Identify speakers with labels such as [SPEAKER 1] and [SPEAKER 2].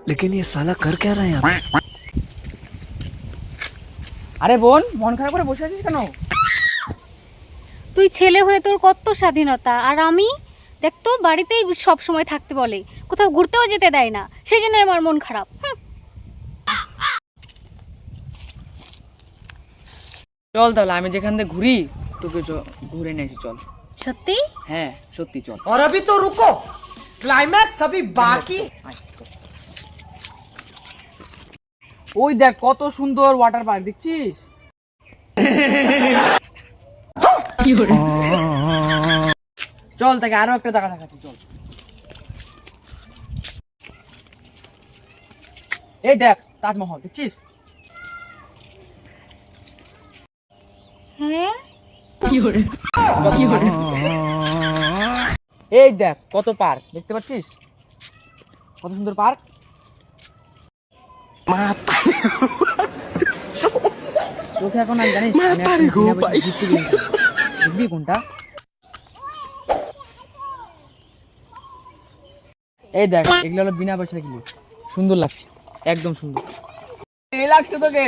[SPEAKER 1] लेकिन ये साला कर क्या रहा है यहाँ पे?
[SPEAKER 2] আরে বোন, মন খারাপ করে বসে আছিস কেন?
[SPEAKER 3] তুই ছেলে হয়ে তোর কত স্বাধীনতা, আর আমি দেখ তো বাড়িতেই সব সময় থাকতে বলে, কোথাও ঘুরতেও যেতে দেয় না, সেই জন্য আমার মন খারাপ।
[SPEAKER 2] চল তাহলে আমি যেখান থেকে ঘুরি তোকে ঘুরে নিয়ে আসি, চল।
[SPEAKER 3] সত্যি?
[SPEAKER 2] হ্যাঁ সত্যি, চল।
[SPEAKER 4] और अभी तो रुको, क्लाइमैक्स अभी बाकी।
[SPEAKER 2] ওই দেখ কত সুন্দর ওয়াটার পার্ক, দেখছিস? চল তাকে আরো একটা জায়গা দেখাচ্ছি, চল। এই দেখ তাজমহল, দেখছিস?
[SPEAKER 3] হ্যাঁ।
[SPEAKER 2] এই দেখ কত পার্ক, দেখতে পাচ্ছিস? কত সুন্দর পার্ক। তোকে এখন আমি জানিস আমি একটা বিনা পয়সায় ঘুরতে গিয়েছিলাম। দেখবি কোনটা? এই দেখ, এগুলো হলো বিনা পয়সা কিনলি, সুন্দর লাগছে, একদম সুন্দর। এই লাগছে তোকে?